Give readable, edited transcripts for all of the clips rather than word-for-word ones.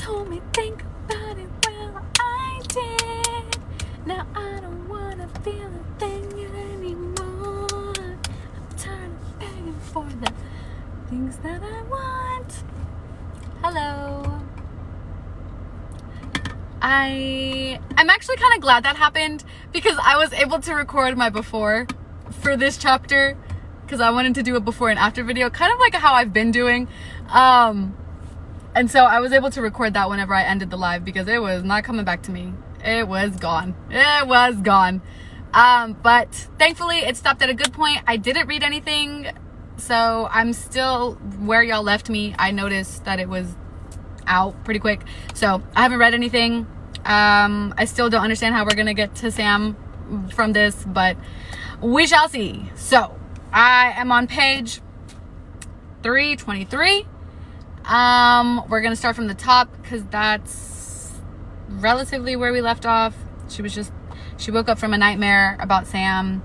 told me think about it, well I did. Now I don't wanna feel a thing anymore. I'm tired of begging for the things that I want. Hello. I'm actually kind of glad that happened because I was able to record my before for this chapter because I wanted to do a before and after video, kind of like how I've been doing. And so I was able to record that whenever I ended the live because it was not coming back to me. It was gone. It was gone. But thankfully it stopped at a good point. I didn't read anything, so I'm still where y'all left me. I noticed that it was out pretty quick, so I haven't read anything. I still don't understand how we're gonna get to Sam from this, but we shall see. So I am on page 323. We're gonna start from the top because that's relatively where we left off. She woke up from a nightmare about Sam.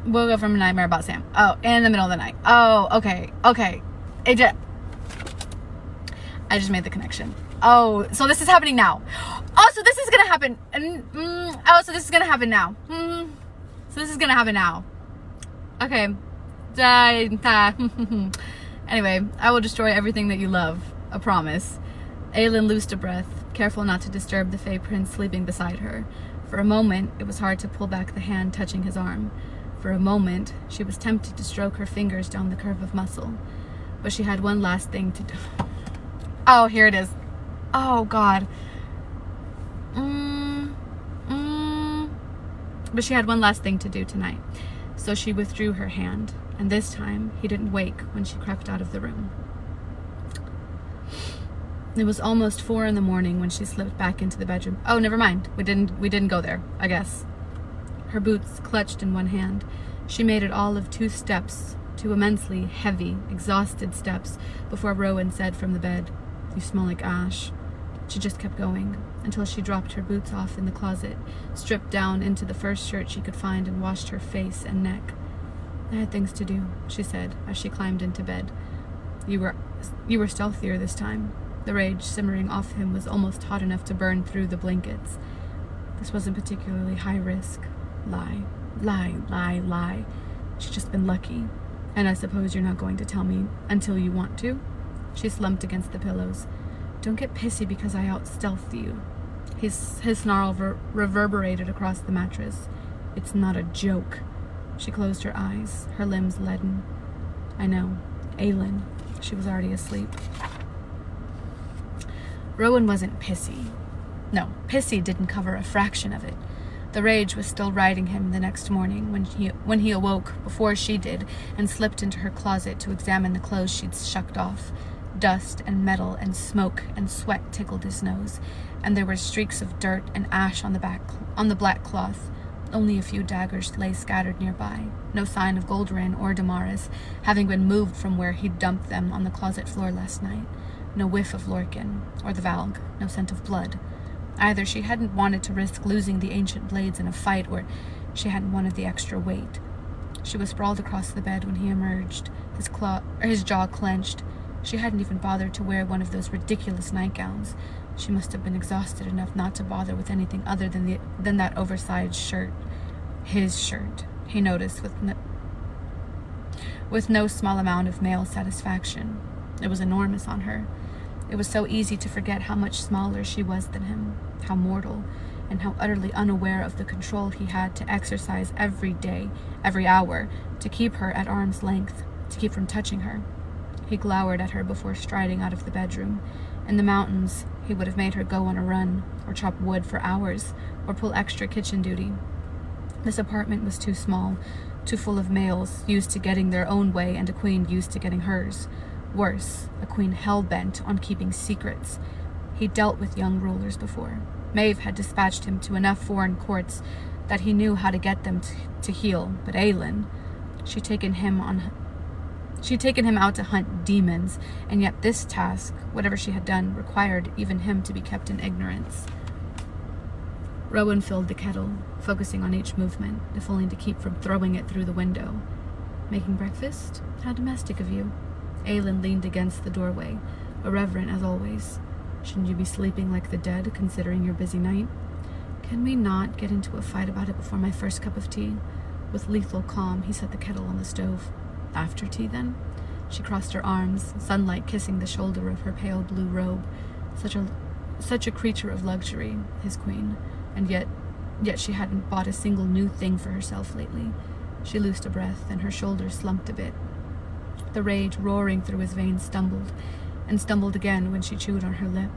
Woke up from a nightmare about Sam. Oh, in the middle of the night. Oh, okay. I just made the connection. Oh, so this is happening now. Oh, so this is gonna happen. Oh, so this is gonna happen now. So this is gonna happen now. Okay. Anyway, I will destroy everything that you love. A promise. Aelin loosed a breath, careful not to disturb the Fey Prince sleeping beside her. For a moment, it was hard to pull back the hand touching his arm. For a moment, she was tempted to stroke her fingers down the curve of muscle. But she had one last thing to do. Oh, here it is. Oh, God. But she had one last thing to do tonight. So she withdrew her hand. And this time, he didn't wake when she crept out of the room. It was almost 4 in the morning when she slipped back into the bedroom. Oh, never mind. We didn't go there, I guess. Her boots clutched in one hand. She made it all of 2 steps, 2 immensely heavy, exhausted steps, before Rowan said from the bed, "You smell like ash." She just kept going, until she dropped her boots off in the closet, stripped down into the first shirt she could find, and washed her face and neck. "I had things to do," she said, as she climbed into bed. You were stealthier this time." The rage simmering off him was almost hot enough to burn through the blankets. "This wasn't particularly high risk." Lie. She's just been lucky. "And I suppose you're not going to tell me until you want to?" She slumped against the pillows. "Don't get pissy because I out-stealthed you." His snarl reverberated across the mattress. "It's not a joke." She closed her eyes, her limbs leaden. "I know. Aelin." She was already asleep. Rowan wasn't pissy. No, pissy didn't cover a fraction of it. The rage was still riding him the next morning when he awoke before she did and slipped into her closet to examine the clothes she'd shucked off. Dust and metal and smoke and sweat tickled his nose, and there were streaks of dirt and ash on the black cloth. Only a few daggers lay scattered nearby. No sign of Goldorin or Damaris, having been moved from where he'd dumped them on the closet floor last night. No whiff of Lorcan or the Valg. No scent of blood. Either she hadn't wanted to risk losing the ancient blades in a fight, or she hadn't wanted the extra weight. She was sprawled across the bed when he emerged, his jaw clenched. She hadn't even bothered to wear one of those ridiculous nightgowns. She must have been exhausted enough not to bother with anything other than that oversized shirt. His shirt, he noticed with no small amount of male satisfaction. It was enormous on her. It was so easy to forget how much smaller she was than him, how mortal, and how utterly unaware of the control he had to exercise every day, every hour, to keep her at arm's length, to keep from touching her. He glowered at her before striding out of the bedroom. In the mountains, he would have made her go on a run, or chop wood for hours, or pull extra kitchen duty. This apartment was too small, too full of males used to getting their own way and a queen used to getting hers. Worse, a queen hell-bent on keeping secrets. He'd dealt with young rulers before. Maeve had dispatched him to enough foreign courts that he knew how to get them to heel, but Aelin, she'd taken him out to hunt demons, and yet this task, whatever she had done, required even him to be kept in ignorance. Rowan filled the kettle, focusing on each movement, if only to keep from throwing it through the window. "Making breakfast? How domestic of you." Aylin leaned against the doorway, irreverent as always. Shouldn't you be sleeping like the dead, considering your busy night? Can we not get into a fight about it before my first cup of tea? With lethal calm, he set the kettle on the stove. After tea, then? She crossed her arms, sunlight kissing the shoulder of her pale blue robe. Such a creature of luxury, his queen, and yet she hadn't bought a single new thing for herself lately. She loosed a breath, and her shoulders slumped a bit. The rage roaring through his veins stumbled, and stumbled again when she chewed on her lip.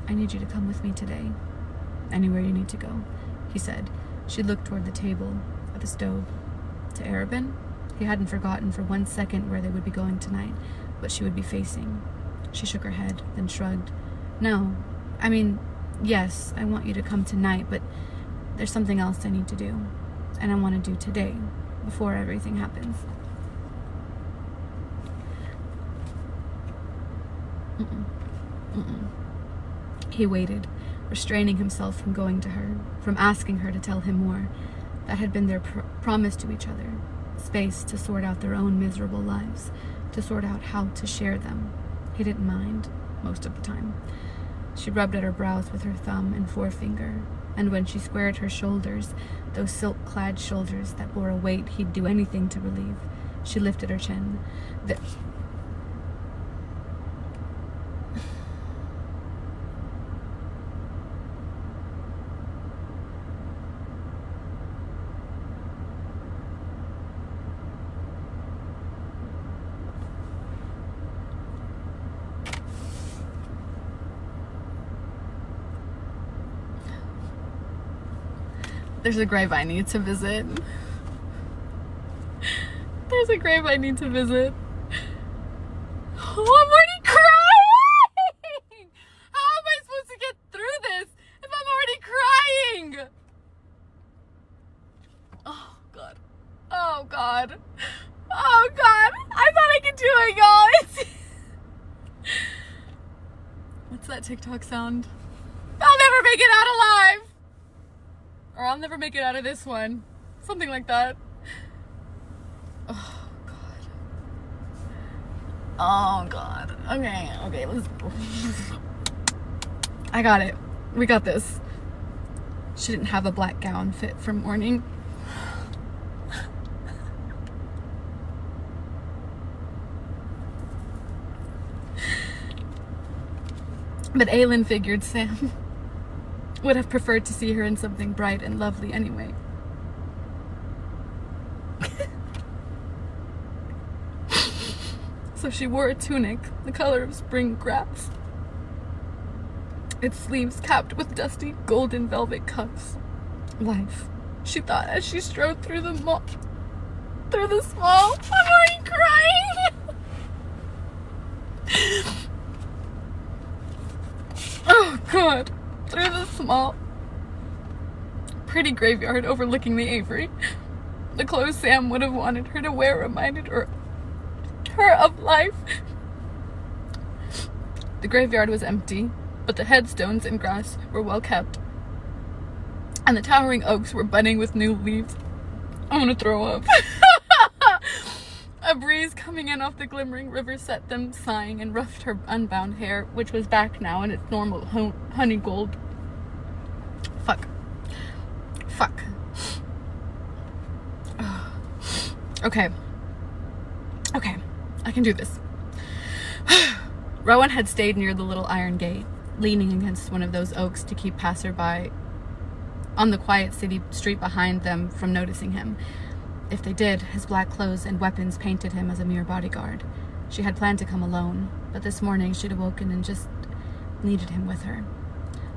I need you to come with me today. Anywhere you need to go, he said. She looked toward the table, at the stove. To Arobin? He hadn't forgotten for 1 second where they would be going tonight, what she would be facing. She shook her head, then shrugged. No, I mean, yes, I want you to come tonight, but there's something else I need to do. And I want to do today, before everything happens. He waited, restraining himself from going to her, from asking her to tell him more. That had been their promise to each other. Space to sort out their own miserable lives, to sort out how to share them. He didn't mind, most of the time. She rubbed at her brows with her thumb and forefinger, and when she squared her shoulders, those silk-clad shoulders that bore a weight he'd do anything to relieve, she lifted her chin. There's a grave I need to visit. There's a grave I need to visit. Oh, I'm already crying! How am I supposed to get through this if I'm already crying? Oh, God. Oh, God. Oh, God. I thought I could do it, y'all. What's that TikTok sound? I'll never make it out alive! Or I'll never make it out of this one. Something like that. Oh, God. Oh, God. Okay, let's go. I got it. We got this. She didn't have a black gown fit for mourning. But Aylin figured Sam would have preferred to see her in something bright and lovely anyway. So she wore a tunic, the color of spring grass, its sleeves capped with dusty golden velvet cuffs. Life, she thought as she strode through the small. I'm already crying! Oh, God. Through the small, pretty graveyard overlooking the Avery. The clothes Sam would have wanted her to wear reminded her of life. The graveyard was empty, but the headstones and grass were well kept, and the towering oaks were budding with new leaves. I want to throw up. A breeze coming in off the glimmering river set them sighing and roughed her unbound hair, which was back now in its normal honey gold. Fuck. Okay, I can do this. Rowan had stayed near the little iron gate, leaning against one of those oaks to keep passerby on the quiet city street behind them from noticing him. If they did, his black clothes and weapons painted him as a mere bodyguard. She had planned to come alone, but this morning she'd awoken and just needed him with her.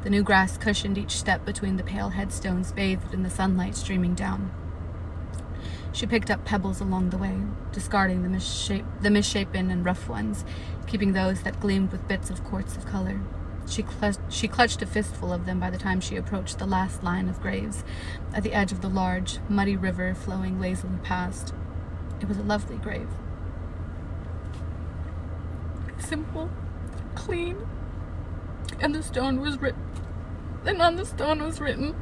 The new grass cushioned each step between the pale headstones bathed in the sunlight streaming down. She picked up pebbles along the way, discarding the misshapen and rough ones, keeping those that gleamed with bits of quartz of color. She clutched a fistful of them by the time she approached the last line of graves, at the edge of the large, muddy river flowing lazily past. It was a lovely grave. Simple, clean, and the stone was written. And on the stone was written,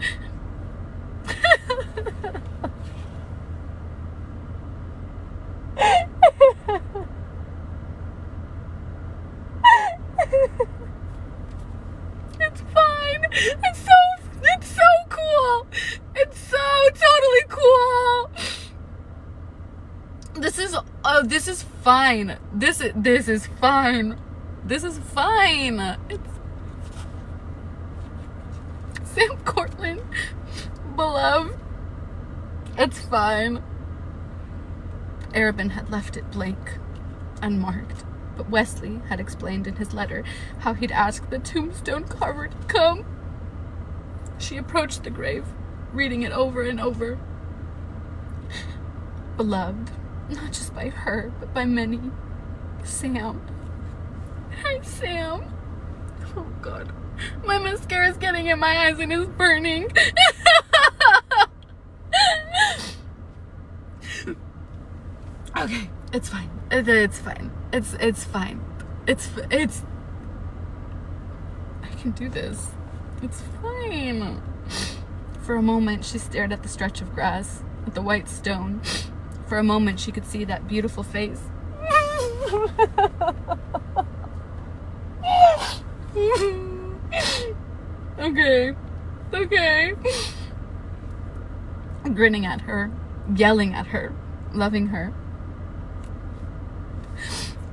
this is fine. This is fine. This is fine. It's Sam Cortland, beloved. It's fine. Arobin had left it blank, unmarked, but Wesley had explained in his letter how he'd asked the tombstone carver to come. She approached the grave, reading it over and over. Beloved, not just by her, but by many. Sam. Hi, Sam. Oh, God. My mascara's getting in my eyes and is burning. Okay, it's fine. It's fine. It's fine. It's I can do this. It's fine. For a moment, she stared at the stretch of grass, at the white stone. For a moment, she could see that beautiful face. Okay. Grinning at her, yelling at her, loving her.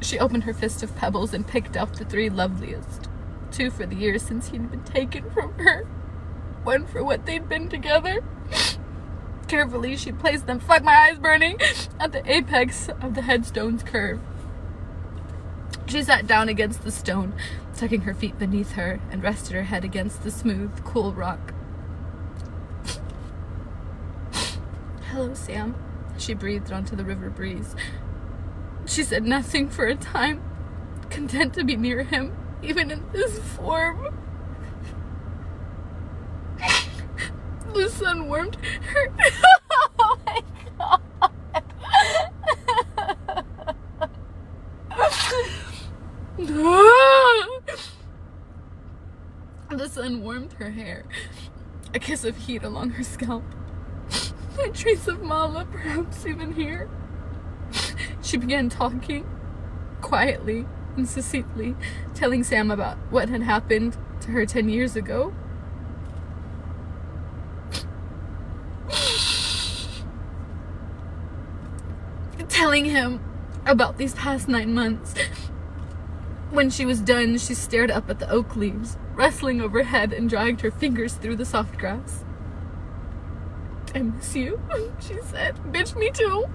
She opened her fist of pebbles and picked up the 3 loveliest. 2 for the years since he'd been taken from her. 1 for what they'd been together. Carefully, she placed them, fuck, my eyes burning, at the apex of the headstone's curve. She sat down against the stone, tucking her feet beneath her, and rested her head against the smooth, cool rock. Hello, Sam, she breathed onto the river breeze. She said nothing for a time, content to be near him, even in this form. The sun warmed her. Oh my God. The sun warmed her hair, a kiss of heat along her scalp. A trace of Mala, perhaps even here. She began talking, quietly and succinctly, telling Sam about what had happened to her 10 years ago. Telling him about these past 9 months. When she was done, she stared up at the oak leaves, rustling overhead, and dragged her fingers through the soft grass. I miss you, she said. Bitch, me too.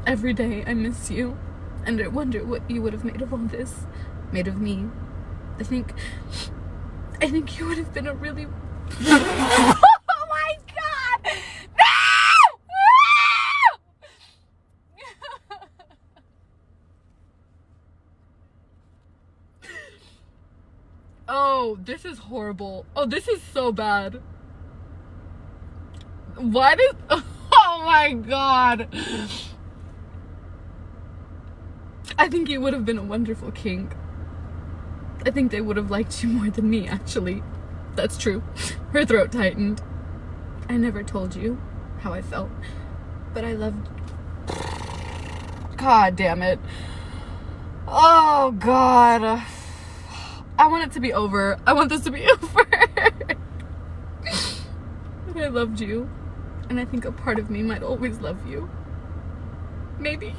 Every day I miss you, and I wonder what you would have made of all this. Made of me. I think you would have been a really... Oh my God! Oh, this is horrible. Oh, this is so bad. Why did... Oh my God. I think you would have been a wonderful king. I think they would have liked you more than me, actually. That's true. Her throat tightened. I never told you how I felt, but I loved... God damn it. Oh, God. I want it to be over. I want this to be over. But I loved you, and I think a part of me might always love you. Maybe.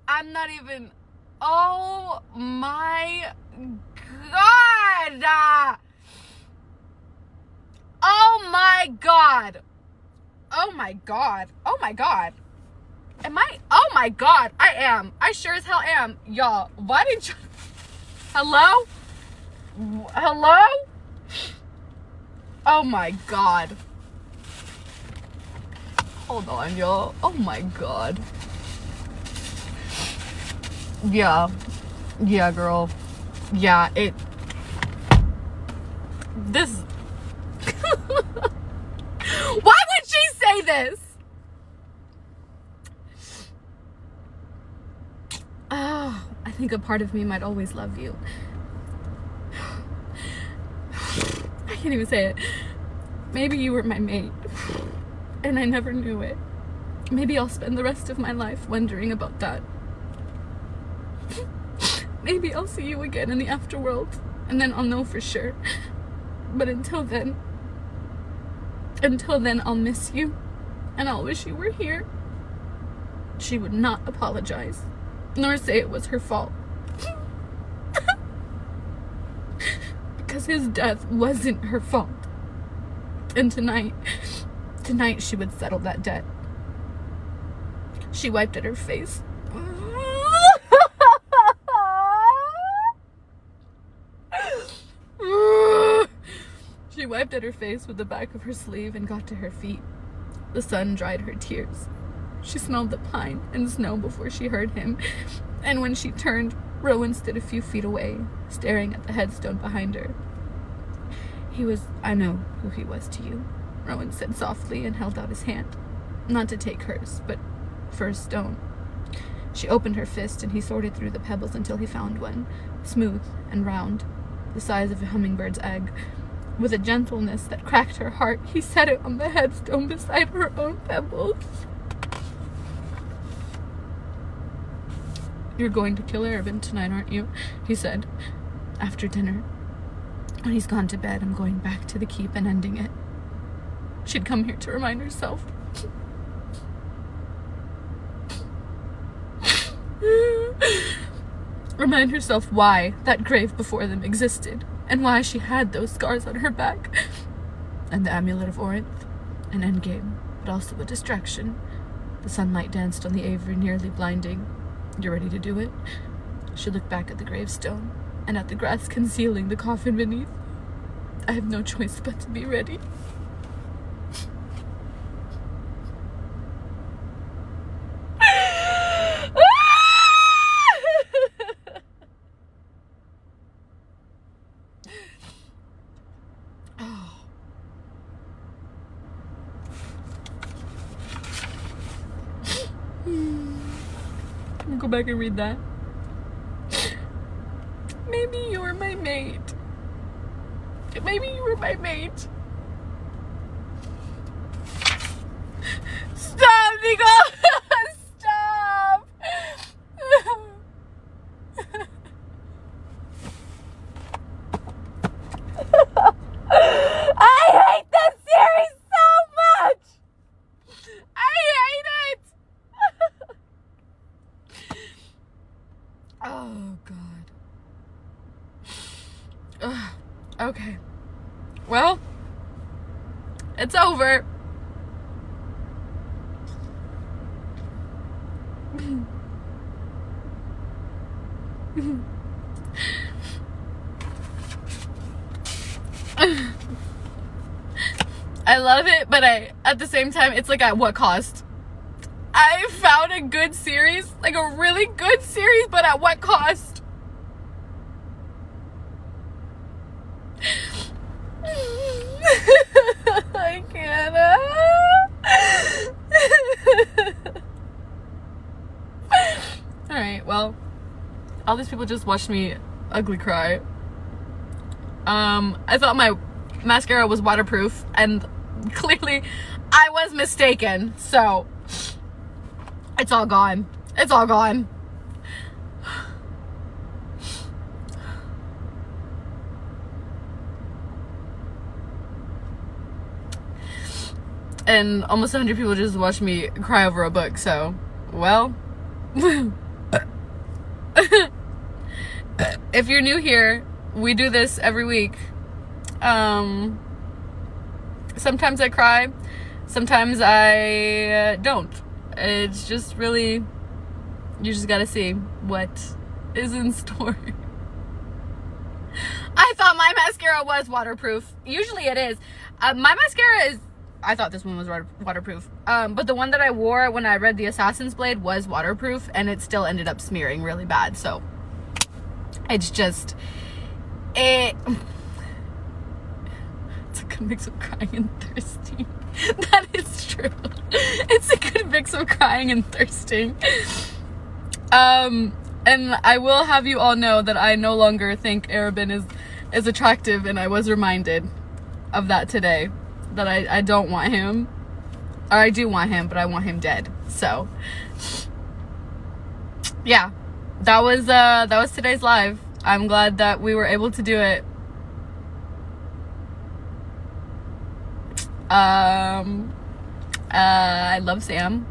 I'm not even, oh my God. Oh my God. Oh my God. Oh my God. Am I, oh my God, I am. I sure as hell am. Y'all, why didn't you, hello? Hello? Oh my God. Hold on, y'all. Oh my God. Yeah, girl. Yeah, this. Why would she say this? Oh, I think a part of me might always love you. I can't even say it. Maybe you were my mate, and I never knew it. Maybe I'll spend the rest of my life wondering about that. maybe I'll see you again in the afterworld, and then I'll know for sure. But until then, I'll miss you, and I'll wish you were here. She would not apologize, nor say it was her fault. Because his death wasn't her fault. And tonight she would settle that debt. She wiped at her face. She wiped at her face with the back of her sleeve and got to her feet. The sun dried her tears. She smelled the pine and snow before she heard him, and when she turned, Rowan stood a few feet away, staring at the headstone behind her. I know who he was to you, Rowan said softly and held out his hand, not to take hers, but for a stone. She opened her fist and he sorted through the pebbles until he found one, smooth and round, the size of a hummingbird's egg. With a gentleness that cracked her heart, he set it on the headstone beside her own pebbles. "You're going to kill Arobynn tonight, aren't you?" he said. "After dinner. When he's gone to bed, I'm going back to the keep and ending it." She'd come here to remind herself. Remind herself why that grave before them existed, and why she had those scars on her back. And the amulet of Orinth, an endgame, but also a distraction. The sunlight danced on the Avery, nearly blinding. "You're ready to do it?" She looked back at the gravestone, and at the grass concealing the coffin beneath. "I have no choice but to be ready." Go back and read that. Maybe you were my mate. Maybe you were my mate. Stop, Nicole! Stop! I hate this series so much! I hate it! Oh, God. Ugh. Okay. Well, it's over. I love it, but at the same time, it's like, at what cost? I found a good series, like a really good series, but at what cost? I can't. Alright, well, all these people just watched me ugly cry. I thought my mascara was waterproof, and clearly I was mistaken, so it's all gone. It's all gone. And almost 100 people just watched me cry over a book, so, well. If you're new here, we do this every week. Sometimes I cry, sometimes I don't. It's just really, you just gotta see what is in store. I thought my mascara was waterproof. Usually it is. My mascara is, I thought this one was waterproof. But the one that I wore when I read The Assassin's Blade was waterproof, and it still ended up smearing really bad. So it's just, it's a good mix of crying and thirsting. That is true. It's a good mix of crying and thirsting. And I will have you all know that I no longer think Arobynn is attractive, and I was reminded of that today. That I don't want him. Or I do want him, but I want him dead. So, yeah. that was today's live. I'm glad that we were able to do it. I love Sam.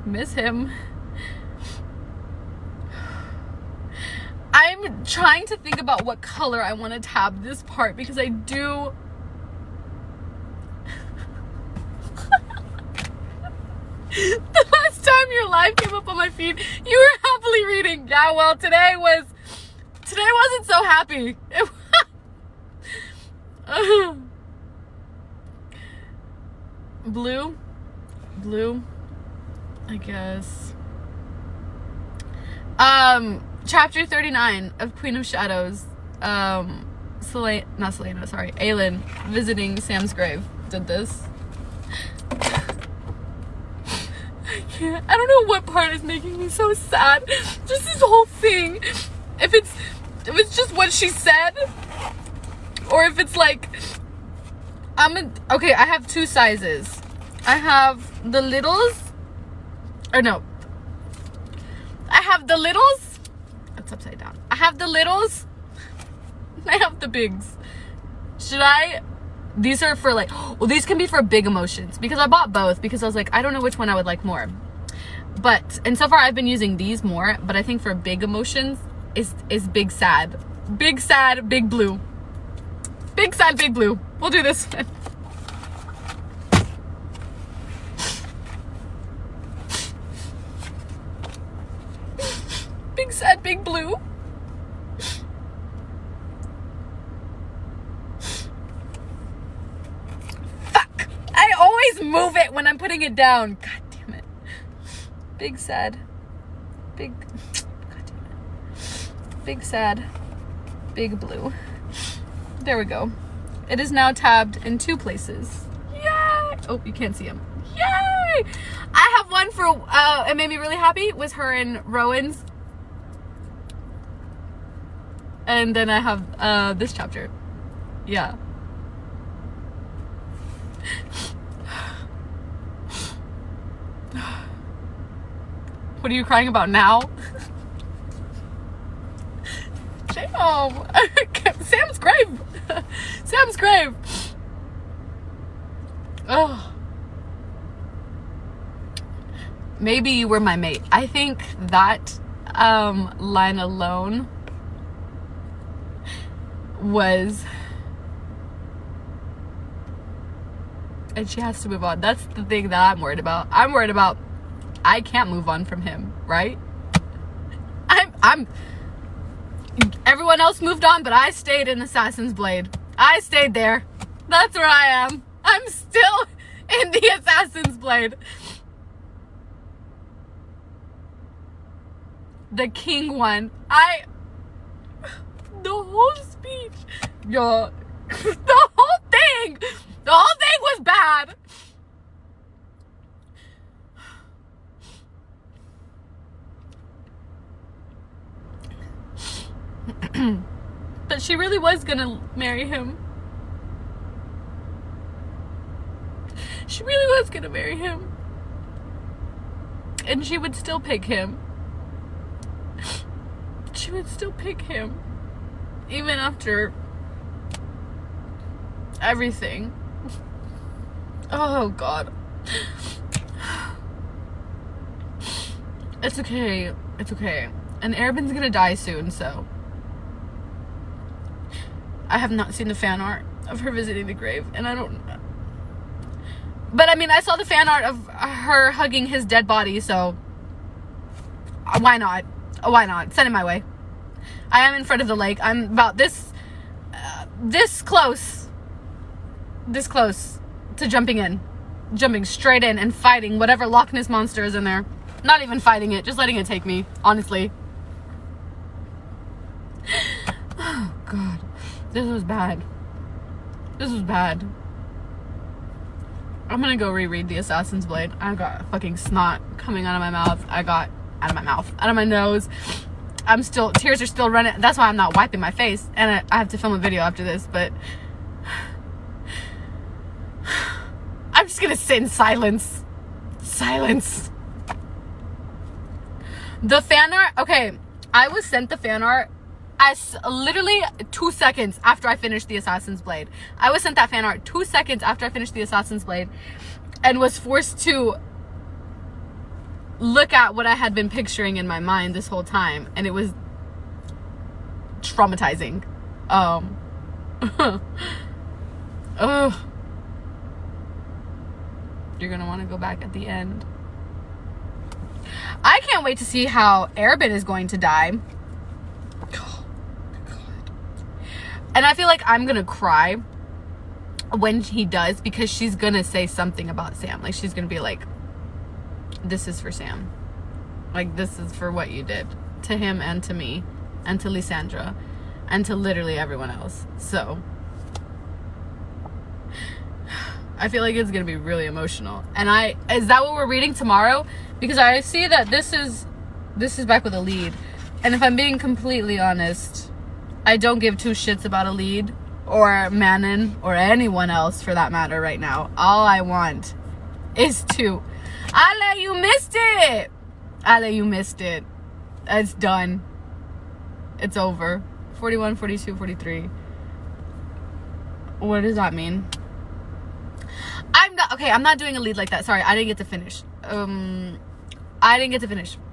Miss him. I'm trying to think about what color I want to tab this part, because I do. The last time your live came up on my feed, you were happily reading. Yeah, well, today wasn't so happy. Blue, I guess. Chapter 39 of Queen of Shadows. Aelin visiting Sam's grave did this. I don't know what part is making me so sad. Just this whole thing. If it's just what she said, or if it's like, okay, I have two sizes. I have the littles, or no. I have the littles. It's upside down. I have the littles. I have the bigs. These are for like, well, these can be for big emotions, because I bought both because I was like, I don't know which one I would like more. And so far I've been using these more, but I think for big emotions is big sad, big blue. Big sad, big blue. We'll do this one. Big sad, big blue. Fuck! I always move it when I'm putting it down. God damn it. Big sad. God damn it. Big sad, big blue. There we go. It is now tabbed in two places. Yay! Oh, you can't see them. Yay! I have one for, it made me really happy, was her and Rowan's. And then I have this chapter. Yeah. What are you crying about now? Damn. Sam's grave. Sam's grave. Oh. Maybe you were my mate. I think that line alone was, and she has to move on. That's the thing that I'm worried about. I'm worried about I can't move on from him, right? I'm everyone else moved on, but I stayed in Assassin's Blade. I stayed there. That's where I am. I'm still in the Assassin's Blade. The king one. The whole speech. Yo. The whole thing was bad. But she really was gonna marry him. She really was gonna marry him. And she would still pick him. She would still pick him. Even after everything. Oh, God. It's okay. It's okay. And Arobyn's gonna die soon, so. I have not seen the fan art of her visiting the grave, and I don't. But I mean, I saw the fan art of her hugging his dead body, so why not? Why not? Send it my way. I am in front of the lake. I'm about this close to jumping straight in and fighting whatever Loch Ness monster is in there. Not even fighting it, just letting it take me, honestly. Oh, God. This was bad. This was bad. I'm gonna go reread the Assassin's Blade. I got fucking snot coming out of my mouth. Out of my nose. Tears are still running. That's why I'm not wiping my face. And I have to film a video after this, but I'm just gonna sit in silence. Silence. The fan art, okay, I was sent the fan art as literally 2 seconds after I finished the Assassin's Blade. I was sent that fan art 2 seconds after I finished the Assassin's Blade and was forced to look at what I had been picturing in my mind this whole time, and it was traumatizing. Ugh. You're gonna want to go back at the end. I can't wait to see how Arobynn is going to die. Oh, God. And I feel like I'm gonna cry when he does, because she's gonna say something about Sam. Like, she's gonna be like, this is for Sam. Like, this is for what you did to him and to me and to Lysandra and to literally everyone else. So I feel like it's gonna be really emotional. And is that what we're reading tomorrow? Because I see that this is back with a lead. And if I'm being completely honest, I don't give two shits about a lead or Manon or anyone else for that matter right now. All I want is to... Ale, you missed it! Ale, you missed it. It's done. It's over. 41, 42, 43. What does that mean? I'm not doing a lead like that. Sorry, I didn't get to finish.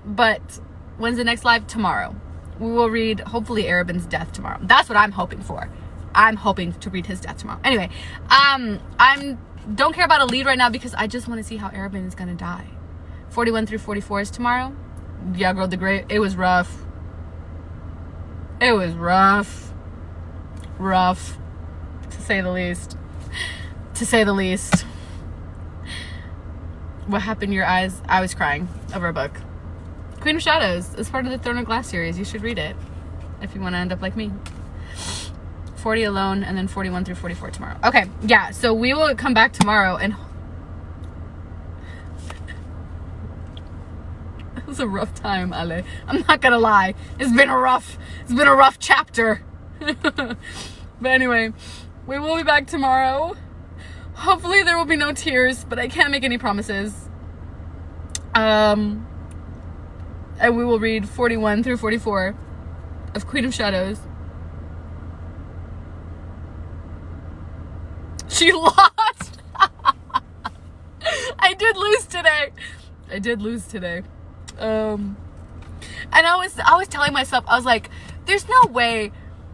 But when's the next live? Tomorrow. We will read, hopefully, Arobynn's death tomorrow. That's what I'm hoping for. I'm hoping to read his death tomorrow. Anyway, don't care about a lead right now because I just want to see how Arobynn is gonna die. 41 through 44 is tomorrow. Yeah, girl, it was rough. It was rough. Rough, to say the least. To say the least. What happened in your eyes? I was crying over a book. Queen of Shadows is part of the Throne of Glass series. You should read it if you want to end up like me. 40 alone, and then 41 through 44 tomorrow. Okay, yeah, so we will come back tomorrow, and it was a rough time, Ale. I'm not gonna lie. It's been a rough chapter. But anyway, we will be back tomorrow. Hopefully there will be no tears, but I can't make any promises. And we will read 41 through 44 of Queen of Shadows. She lost. I did lose today. And I was telling myself, I was like, there's no way,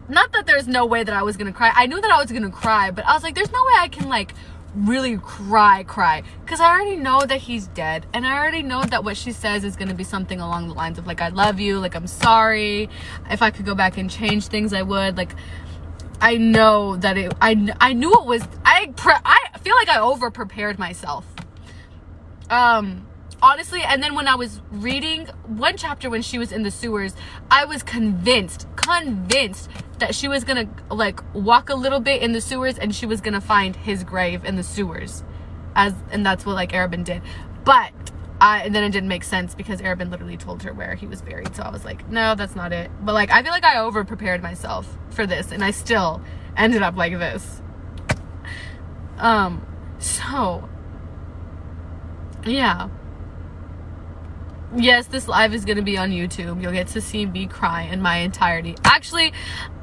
not that there's no way that I was gonna cry. I knew that I was gonna cry, but I was like, there's no way I can like really cry, because I already know that he's dead, and I already know that what she says is gonna be something along the lines of like, I love you, like, I'm sorry, if I could go back and change things I would. Like, I know that I knew it was, I feel like I over prepared myself, honestly. And then when I was reading one chapter when she was in the sewers, I was convinced that she was gonna like walk a little bit in the sewers and she was gonna find his grave in the sewers, and that's what like Arobynn did. But and then it didn't make sense because Arobynn literally told her where he was buried. So I was like, no, that's not it. But like, I feel like I over prepared myself for this, and I still ended up like this. So yeah. Yes, this live is going to be on YouTube. You'll get to see me cry in my entirety. Actually,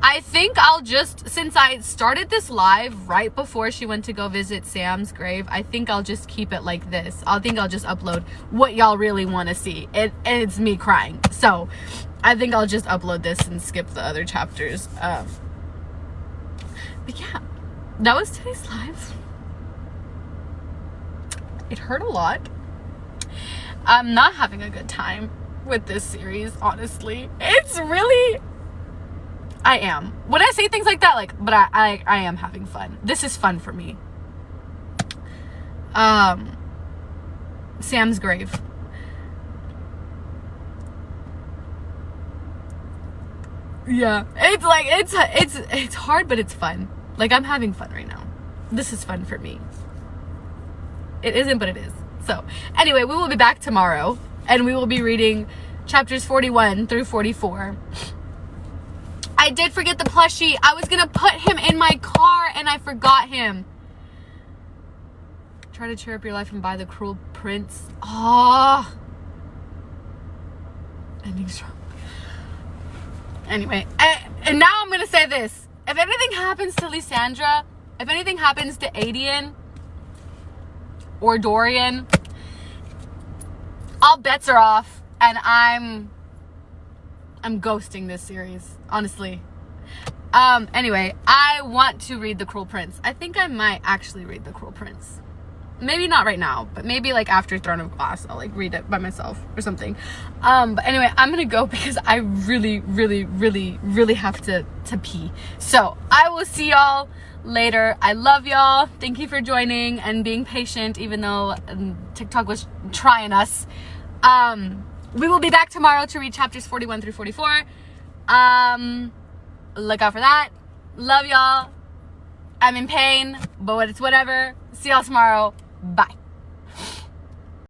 I think I'll just, since I started this live right before she went to go visit Sam's grave, I think I'll just keep it like this. I think I'll just upload what y'all really want to see. And it's me crying. So, I think I'll just upload this and skip the other chapters. But yeah, that was today's live. It hurt a lot. I'm not having a good time with this series, honestly. It's really, I am. When I say things like that, like, but I am having fun. This is fun for me. Sam's grave. Yeah, it's like, it's hard, but it's fun. Like, I'm having fun right now. This is fun for me. It isn't, but it is. So, anyway, we will be back tomorrow, and we will be reading chapters 41 through 44. I did forget the plushie. I was gonna put him in my car, and I forgot him. Try to cheer up your life and buy the Cruel Prince. Oh. Ending strong. Anyway, and now I'm gonna say this. If anything happens to Lysandra, if anything happens to Adian or Dorian, all bets are off, and I'm ghosting this series, honestly. Anyway, I want to read The Cruel Prince. I think I might actually read The Cruel Prince. Maybe not right now, but maybe like after Throne of Glass, I'll like read it by myself or something. But anyway, I'm gonna go because I really, really, really, really have to pee. So I will see y'all later. I love y'all. Thank you for joining and being patient, even though TikTok was trying us. We will be back tomorrow to read chapters 41 through 44. Look out for that. Love y'all. I'm in pain, but it's whatever. See y'all tomorrow. Bye.